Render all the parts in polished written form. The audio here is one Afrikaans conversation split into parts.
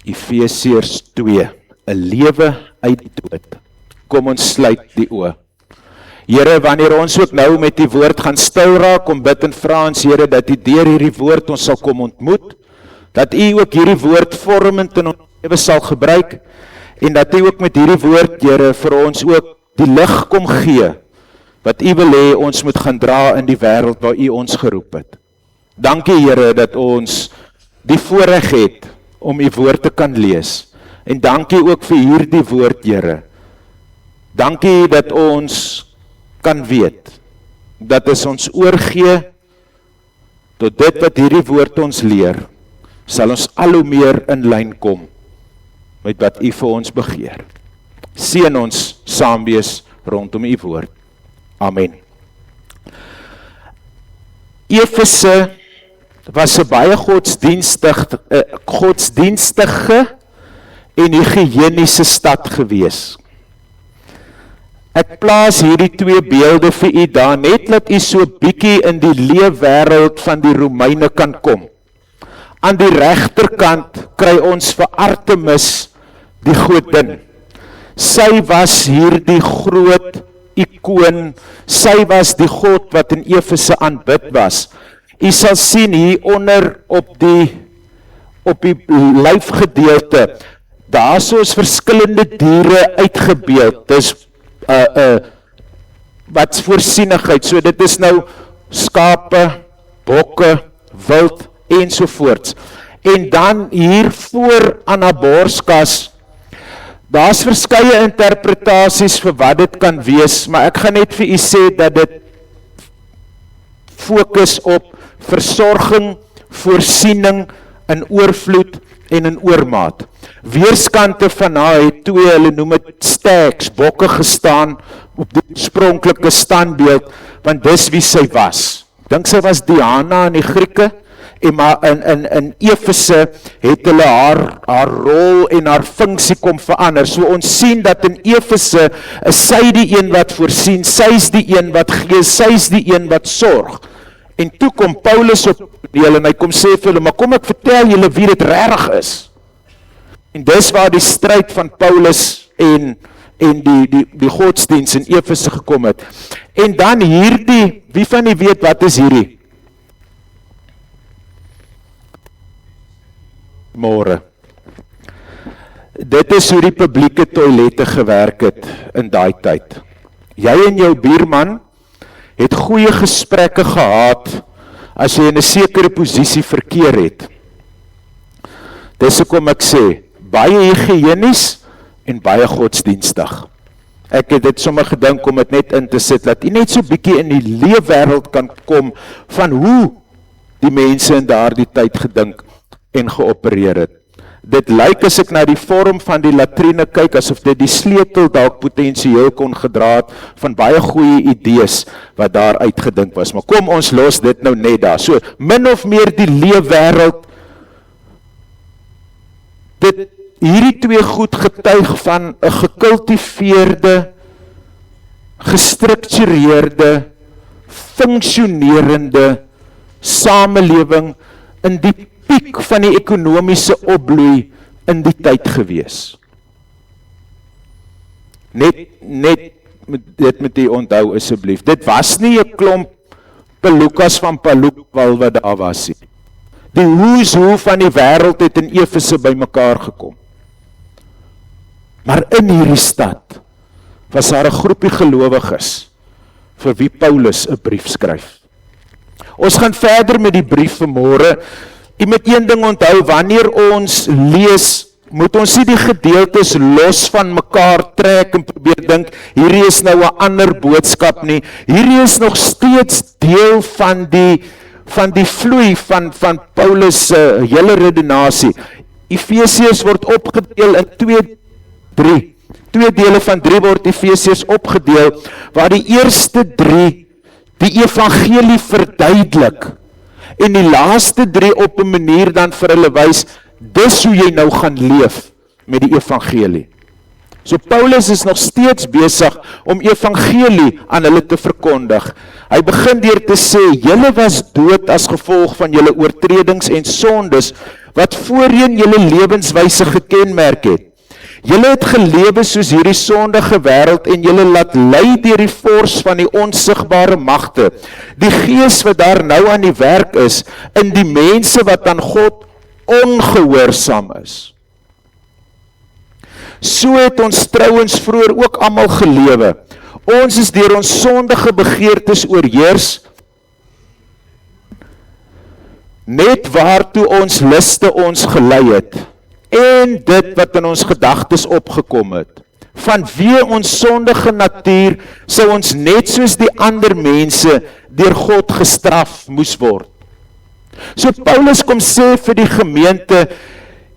Efesiërs 2, 'n lewe uit die dood. Kom ons sluit die oë. Here, wanneer ons ook nou met die woord gaan stil raak, kom bid en vra ons, Here, dat U deur hierdie woord ons sal kom ontmoet, dat U ook hierdie woord vormend in ons lewe sal gebruik, en dat U ook met hierdie woord, Here, vir ons ook die lig kom gee, wat U wil hê ons moet gaan dra in die wêreld waar U ons geroep het. Dankie, Here, dat ons die voorreg het om U woord te kan lees. En dankie ook vir hierdie woord, Here. Dankie dat ons kan weet, dat as ons oorgee tot dit wat hierdie woord ons leer, sal ons al hoe meer in lyn kom met wat U vir ons begeer. Seën ons saam wees rondom U woord. Amen. Efese was 'n baie godsdienstige en higiëniese stad gewees. Ek plaas hierdie twee beelde vir U daar, net dat U so bietjie in die leefwêreld van die Romeine kan kom. Aan die regterkant kry ons vir Artemis, die godin. Sy was hierdie groot ikoon, sy was die god wat in Efese aanbid was. U sal sien hier onder op die lyfgedeelte, daar is verskillende diere uitgebeeld. Dis wat voorsienigheid, so dit is nou skape, bokke, wild ensovoorts. En dan hier voor Anaborskas, daar's verskeie interpretasies vir wat dit kan wees, maar ek gaan net vir u sê dat dit fokus op versorging, voorsiening, in oorvloed en in oormaat. Weerskante van haar het twee, hulle noem het stags, bokke gestaan op die oorspronklike standbeeld, want dis wie sy was. Dink sy was Diana in die Grieke, en maar in Efese het hulle haar rol en haar funksie kom verander. So ons sien dat in Efese is sy die een wat voorsien, sy is die een wat gee, sy is die een wat sorg. En toe kom Paulus op die en hy kom sê vir hulle, maar kom ek vertel julle wie dit regtig is. En dis waar die stryd van Paulus en die godsdienst in Efese gekom het. En dan hierdie, wie van die weet wat is hierdie? Môre. Dit is hoe die publieke toilette gewerk het in daai tyd. Jy en jou buurman het goeie gesprekke gehad as jy in 'n sekere posisie verkeer het. Dis hoekom ek sê, baie higiënies en baie godsdienstig. Ek het dit sommer gedink om dit net in te sit, dat jy net so bietjie in die leefwêreld kan kom van hoe die mense in daardie tyd gedink en geopereer het. Dit lyk as ek na die vorm van die latrine kyk, asof dit die sleutel dalk potensieel kon gedra het van baie goeie idees wat daar uitgedink was. Maar kom ons los dit nou net daar. So, min of meer die leefwêreld, hierdie twee goed getuig van 'n gekultiveerde, gestruktureerde, funksionerende samelewing in die piek van die ekonomiese opbloei in die tyd gewees. Net dit moet jy onthou asseblief. Dit was nie 'n klomp pelukas van Palukwal wat daar was nie. Die who's who van die wêreld het in Efese bymekaar gekom. Maar in hierdie stad was daar 'n groepie gelowiges vir wie Paulus 'n brief skryf. Ons gaan verder met die brief vanmôre. Jy moet een ding onthou, wanneer ons lees, moet ons nie die gedeeltes los van mekaar trek en probeer dink, hierdie is nou 'n ander boodskap nie. Hierdie is nog steeds deel van die vloei van Paulus se hele redenasie. Efesiërs word opgedeel in twee dele van 3 word Efesiërs opgedeel, waar die eerste 3 die evangelie verduidelik, en die laaste 3 op 'n manier dan vir hulle wys, dis hoe jy nou gaan leef met die evangelie. So Paulus is nog steeds besig om evangelie aan hulle te verkondig. Hy begin deur te sê, julle was dood as gevolg van julle oortredings en sondes, wat voorheen julle lewenswyse gekenmerk het. Julle het gelewe soos hierdie sondige wêreld en julle laat lei deur die vors van die onsigbare magte, die gees wat daar nou aan die werk is, in die mense wat aan God ongehoorsaam is. So het ons trouens vroeër ook almal gelewe. Ons is deur ons sondige begeertes oorheers, net waartoe ons liste ons gelei het, en dit wat in ons gedagtes opgekom het. Vanweë ons sondige natuur sou ons net soos die ander mense deur God gestraf moes word. So Paulus kom sê vir die gemeente,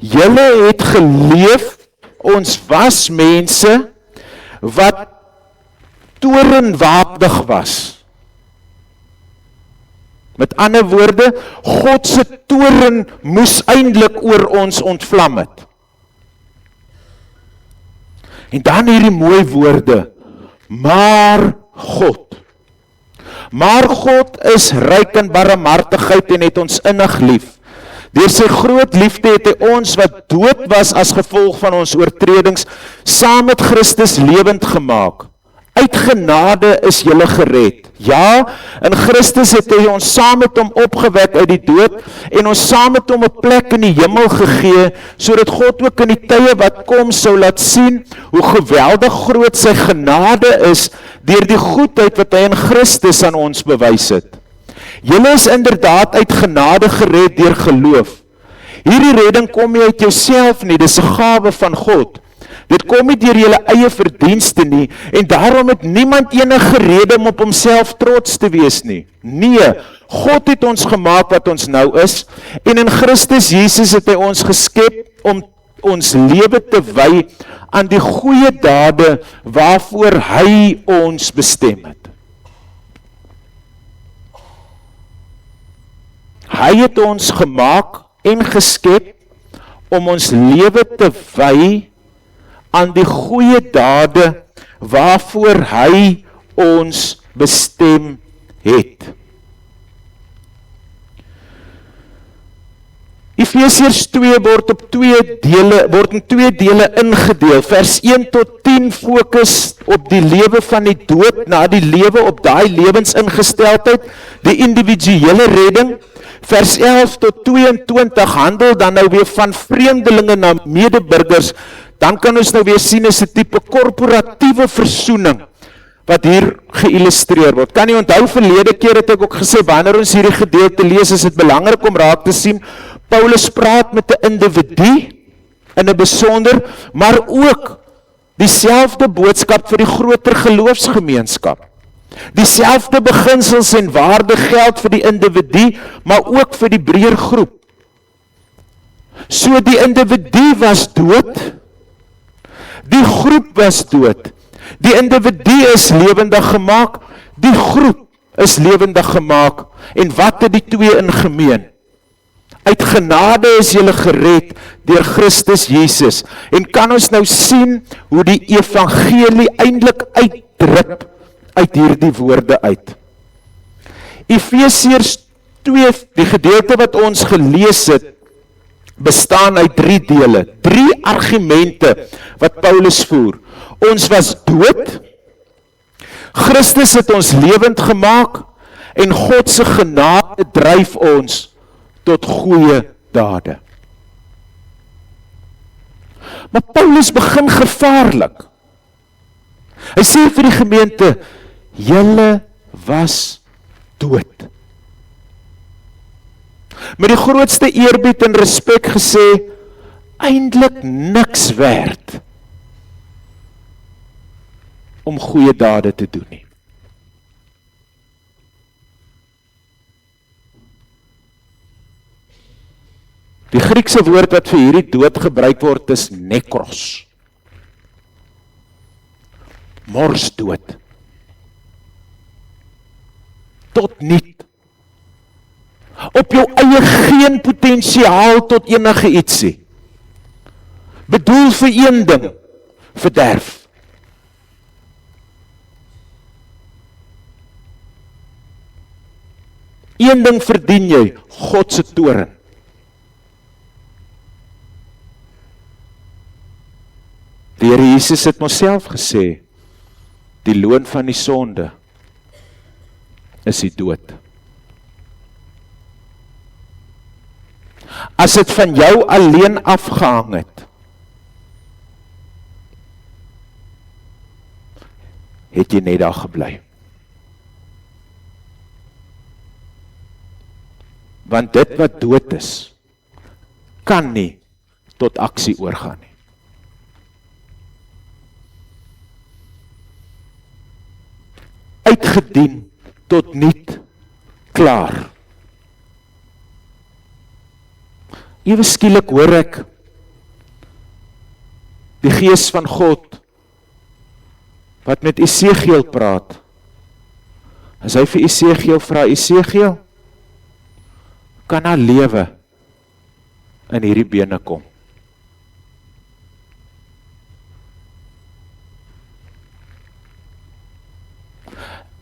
julle het geleef, ons was mense wat torenwaardig was. Met ander woorde, God se toren moes eintlik oor ons ontvlam het. En dan hierdie mooi woorde, maar God. Maar God is ryk in barmhartigheid en het ons innig lief. Deur sy groot liefde het hy ons wat dood was as gevolg van ons oortredings, saam met Christus lewend gemaak. Uit genade is julle gered. Ja, in Christus het hy ons saam met hom opgewek uit die dood en ons saam met hom 'n plek in die hemel gegee, sodat God ook in die tye wat kom sou laat sien hoe geweldig groot sy genade is deur die goedheid wat hy in Christus aan ons bewys het. Julle is inderdaad uit genade gered deur geloof. Hierdie redding kom nie uit jouself nie, dis 'n gawe van God. Dit kom nie deur julle eie verdienste nie, en daarom het niemand enige rede om op homself trots te wees nie. Nee, God het ons gemaak wat ons nou is, en in Christus Jesus het hy ons geskep om ons lewe te wy aan die goeie dade waarvoor hy ons bestem het. Hy het ons gemaak en geskep om ons lewe te wy aan die goeie dade waarvoor hy ons bestem het. Efesiërs 2 word in twee dele ingedeel. Vers 1 tot 10 fokus op die lewe van die dood na die lewe op daai lewensingesteldheid, die individuele redding. Vers 11 tot 22 handel dan nou weer van vreemdelinge na medeburgers. Dan kan ons nou weer sien is 'n tipe korporatiewe versoening wat hier geïllustreer word. Kan jy onthou verlede keer het ek ook gesê, wanneer ons hierdie gedeelte lees, is dit belangrik om raak te sien, Paulus praat met 'n individu in 'n besonder, maar ook dieselfde boodskap vir die groter geloofsgemeenskap. Dieselfde beginsels en waarde geld vir die individu, maar ook vir die breër groep. So die individu was dood, die groep was dood. Die individu is lewendig gemaak, die groep is lewendig gemaak. En wat het die twee in gemeen? Uit genade is julle gered deur Christus Jesus. En kan ons nou sien hoe die evangelie eintlik uitdruk uit hierdie woorde uit. Efesiërs 2, die gedeelte wat ons gelees het, bestaan uit 3 dele, 3 argumente wat Paulus voer. Ons was dood, Christus het ons lewend gemaak, en God se genade dryf ons tot goeie dade. Maar Paulus begin gevaarlik. Hy sê vir die gemeente, julle was dood. Met die grootste eerbied en respek gesê, eintlik niks werd om goeie dade te doen nie. Die Griekse woord wat vir hierdie dood gebruik word is nekros. Morsdood. Tot niet. Op jou eie geen potensiaal tot enige ietsie. Bedoel vir een ding, verderf. Een ding verdien jy, God se toorn. Die Here Jesus het mos self gesê, die loon van die sonde is die dood. As dit van jou alleen afgehang het, het jy net daar gebly. Want dit wat dood is, kan nie tot aksie oorgaan nie. Uitgedien tot niet klaar. Ewe skielik hoor ek die Gees van God wat met Esegiel praat. As hy vir Esegiel vra, Esegiel, kan daar lewe in hierdie bene kom?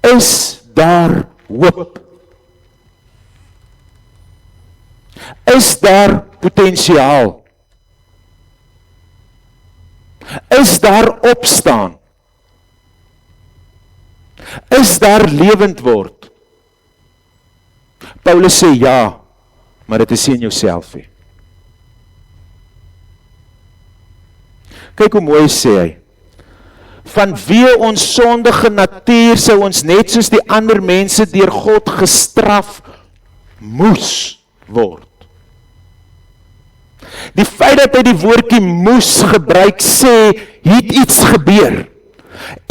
Is daar hoop? Is daar potensiaal? Is daar opstaan? Is daar lewend word? Paulus sê ja, maar dit is nie in jouself nie. Kyk hoe mooi sê hy. Vanweë ons sondige natuur sou ons net soos die ander mense deur God gestraf moes word. Die feit dat hy die woordjie moes gebruik sê, het iets gebeur.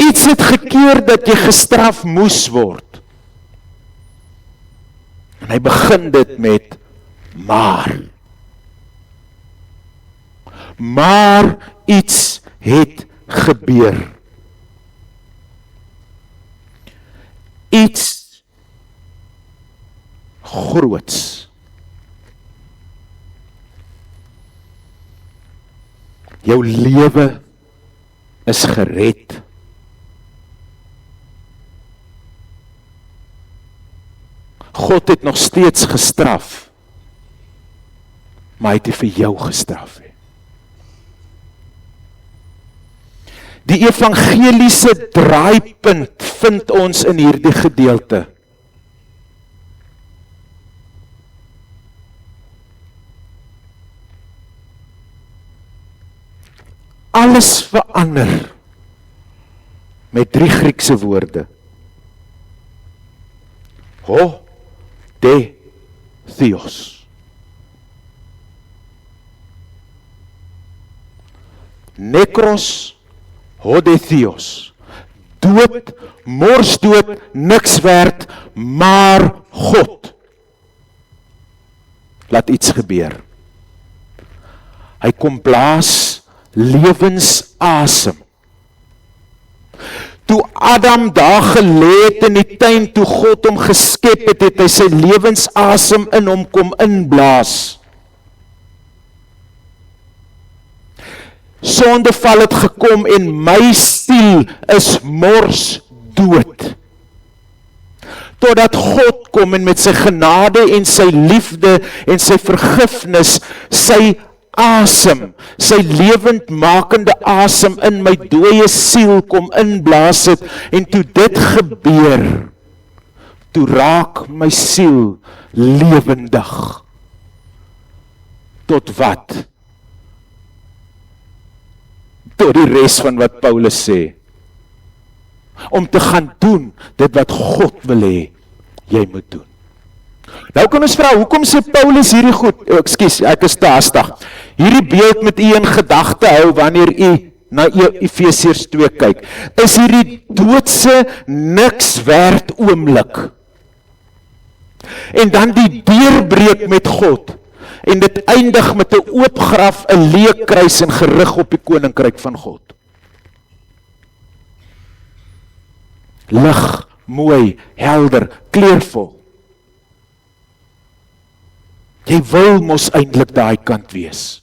Iets het gekeer dat jy gestraf moes word. En hy begin dit met maar. Maar iets het gebeur. Iets groots. Jou lewe is gered. God het nog steeds gestraf, maar hy het nie vir jou gestraf nie. Die evangeliese draaipunt vind ons in hierdie gedeelte. Alles verander met 3 Griekse woorde. Ho, de, theos. Nekros, ho de theos. Dood, morsdood, niks werd, maar God. Laat iets gebeur. Hy kom blaas lewensasem. Toe Adam daar gelê het in die tuin, toe God hom geskep het, het hy sy lewensasem in hom kom inblaas. Sondeval het gekom en my siel is mors dood. Totdat God kom en met sy genade en sy liefde en sy vergifnis, sy asem, sy lewendmakende asem in my dooie siel kom inblaas het, en toe dit gebeur, toe raak my siel lewendig. Tot wat? Tot die res van wat Paulus sê. Om te gaan doen, dit wat God wil hê, jy moet doen. Nou kan ons vra, hoekom sê Paulus hierdie goed, ek is te hastig, hierdie beeld met u in gedagte hou, wanneer u na Efesiërs 2 kyk, is hierdie doodse niks werd oomblik, en dan die deurbreek met God, en dit eindig met 'n oop graf, 'n leë kruis en gerig op die koninkryk van God. Lig, mooi, helder, kleurvol. Jy wil mos eintlik daai kant wees.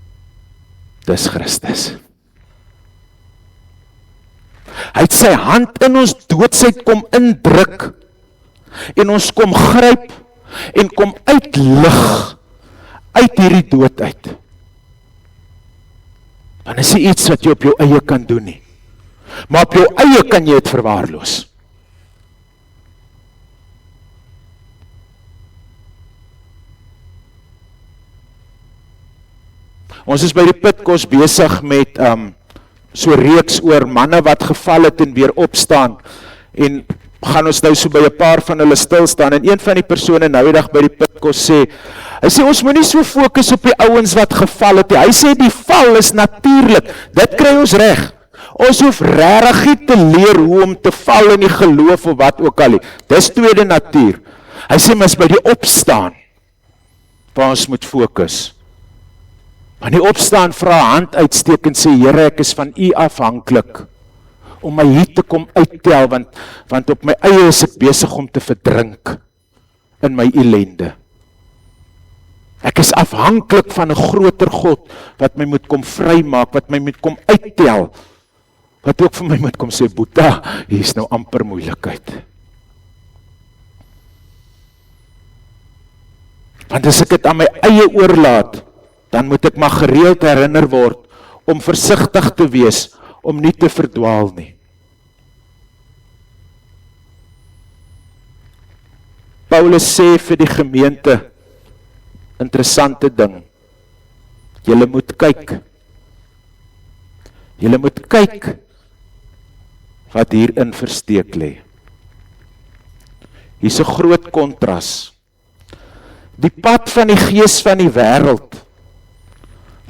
dis Christus. Hy het sy hand in ons doodsheid kom indruk, en ons kom gryp, en kom uitlig, uit hierdie dood uit. Dan is dit iets wat jy op jou eie kan doen nie. Maar op jou eie kan jy het verwaarloos. Ons is by die Pitkos besig met so reeks oor manne wat geval het en weer opstaan, en gaan ons nou so by 'n paar van hulle stil staan, en een van die persone nou die dag by die Pitkos sê, hy sê ons moet nie so fokus op die ouens wat geval het, hy sê die val is natuurlik, dit kry ons reg, ons hoef regtig nie te leer hoe om te val in die geloof of wat ook al nie, dis tweede natuur, hy sê maar is by die opstaan, waar ons moet fokus, want die opstaan vra hand uitsteek en sê, Here, ek is van U afhanklik, om my hier te kom uittel, want op my eie is ek besig om te verdrink, in my ellende. Ek is afhanklik van 'n groter God, wat my moet kom vrymaak, wat my moet kom uittel, wat ook vir my moet kom sê, Boeta, hier is nou amper moeilikheid. Want as ek dit aan my eie oorlaat, dan moet ek maar gereeld herinner word, om versigtig te wees, om nie te verdwaal nie. Paulus sê vir die gemeente, interessante ding, julle moet kyk, wat hierin versteek lê. Hier is 'n groot kontras. Die pad van die gees van die wêreld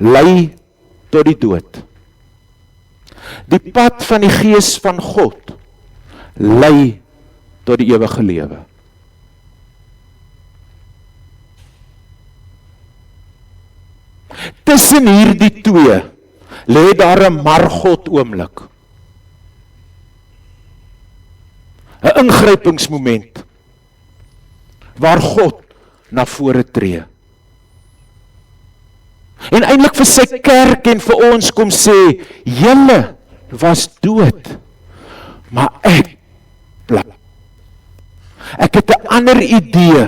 lei tot die dood. Die pad van die gees van God lei tot die ewige lewe. Tussen hierdie twee lê daar 'n Margot oomblik. 'n Ingrypingsmoment waar God na vore tree. En eintlik vir sy kerk en vir ons kom sê, julle was dood, maar ek het 'n ander idee.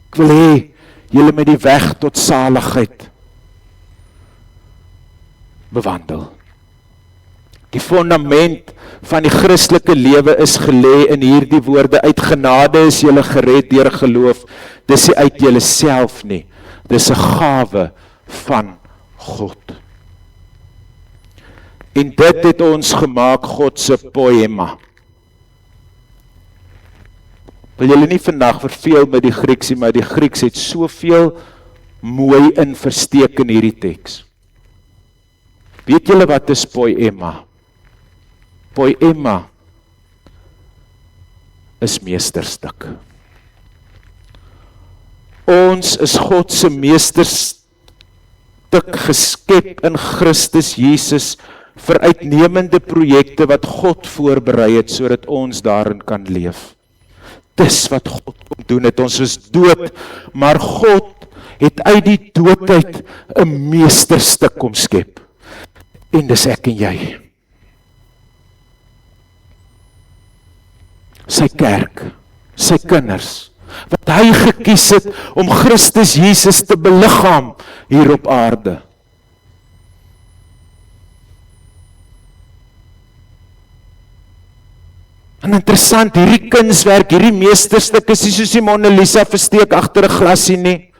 Ek wil hê, julle met die weg tot saligheid bewandel. Die fundament van die Christelike lewe is gelê in hierdie woorde, uit genade is julle gered deur geloof, dis nie uit julle self nie, dis 'n gawe van God. En dit het ons gemaak God se poema. Wil julle nie vandag verveel met die Grieks nie, maar die Grieks het soveel mooi in versteek in hierdie teks. Weet julle wat is poema? Poema is meesterstuk. Ons is God se meesterstuk geskep in Christus Jesus vir uitnemende projekte wat God voorberei het sodat ons daarin kan leef. Dis wat God kom doen het. Ons is dood, maar God het uit die doodheid 'n meesterstuk kom skep. En dis ek en jy. Sy kerk, sy kinders, wat hy gekies het om Christus Jesus te beliggaam hier op aarde. En interessant, hierdie kunswerk, hierdie meesterstuk is nie soos die Mona Lisa versteek agter 'n glasie nie.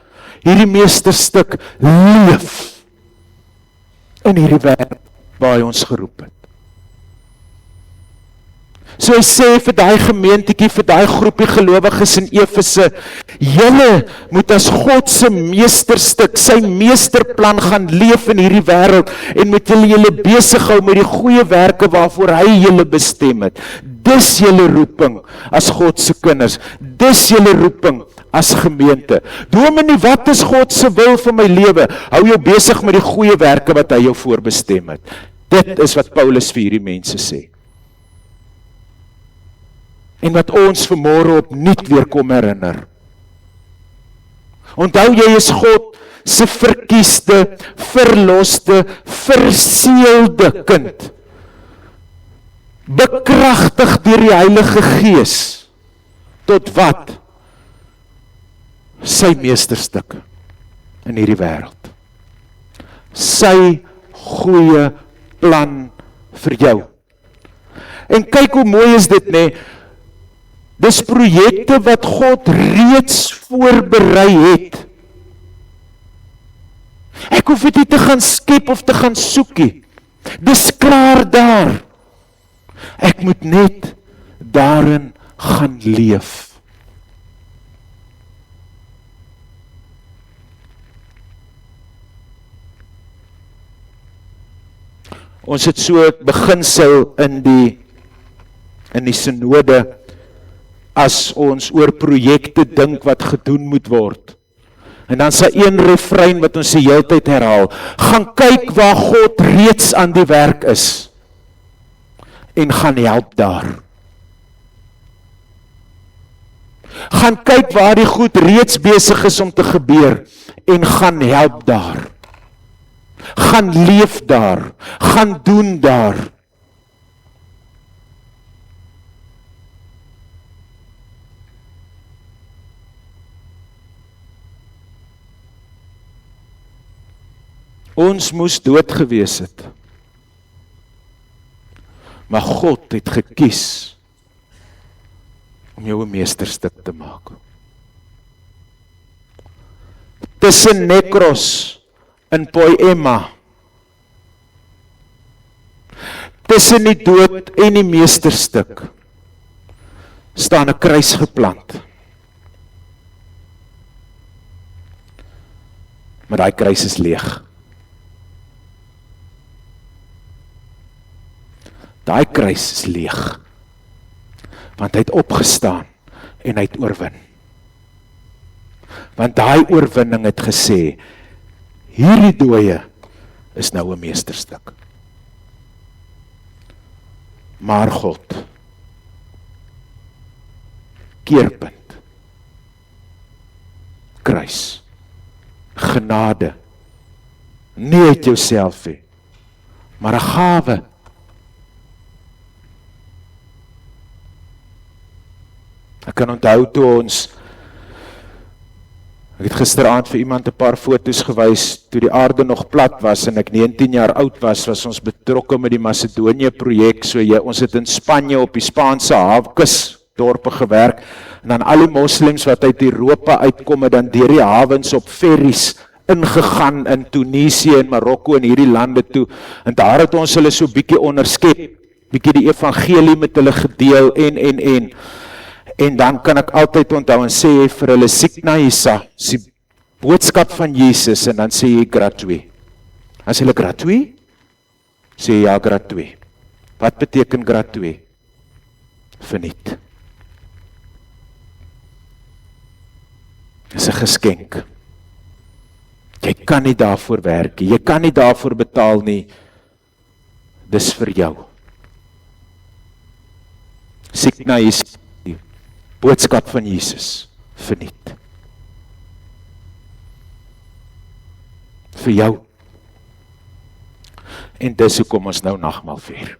Hierdie meesterstuk leef in hierdie wêreld waar hy ons geroep het. So hy sê vir daai gemeentetjie, vir daai groepie gelowiges in Efese, julle moet as God se meesterstuk, sy meesterplan gaan leef in hierdie wêreld en moet julle besig hou met die goeie werke waarvoor hy julle bestem het. Dis julle roeping as God se kinders. Dis julle roeping as gemeente. Dominee, wat is God se wil vir my lewe? Hou jou besig met die goeie werke wat hy jou voorbestem het. Dit is wat Paulus vir hierdie mense sê. En wat ons vanmôre opnuut weer kom herinner. Onthou, jy is God se verkiesde, verloste, verseelde kind. Bekragtig deur die Heilige Gees. Tot wat? Sy meesterstuk in hierdie wêreld. Sy goeie plan vir jou. En kyk hoe mooi is dit, nê? Dis projekte wat God reeds voorberei het. Ek hoef dit nie te gaan skep of te gaan soekie. Dis klaar daar. Ek moet net daarin gaan leef. Ons het so 'n beginsel in die synode, as ons oor projekte dink wat gedoen moet word. En dan sal een refrein wat ons die hele tyd herhaal. Gaan kyk waar God reeds aan die werk is. En gaan help daar. Gaan kyk waar die goed reeds besig is om te gebeur. En gaan help daar. Gaan leef daar. Gaan doen daar. Ons moes dood gewees het. Maar God het gekies om jou 'n meesterstuk te maak. Tussen Nekros en Poema, tussen die dood en die meesterstuk, staan 'n kruis geplant. Maar daai kruis is leeg. Daai kruis is leeg, want hy het opgestaan en hy het oorwin. Want daai oorwinning het gesê, hierdie dooie is nou 'n meesterstuk. Maar God, keerpunt, kruis, genade, nie uit jouself nie, maar 'n gawe. Ek kan onthou toe ons, ek het gisteraand vir iemand 'n paar foto's gewys, toe die aarde nog plat was en ek 19 jaar oud was ons betrokke met die Macedonië projek, so ons het in Spanje op die Spaanse hawekus dorpe gewerk, en dan al die moslems wat uit Europa uitkom, het dan deur die hawens op ferries ingegaan in Tunesië en Marokko en hierdie lande toe, en daar het ons hulle so bietjie onderskep, bietjie die evangelie met hulle gedeel, en dan kan ek altyd onthou en sê jy vir hulle, Sikna Isa, die boodskap van Jesus, en dan sê jy gratuit. As hulle gratuit, sê jy ja gratuit. Wat beteken gratuit? Verniet. Dis 'n geskenk. Jy kan nie daarvoor werk nie, jy kan nie daarvoor betaal nie, dis vir jou. Sikna Isa, boodskap van Jesus, verniet. Vir jou. En dis hoekom ons nou nagmaal vier.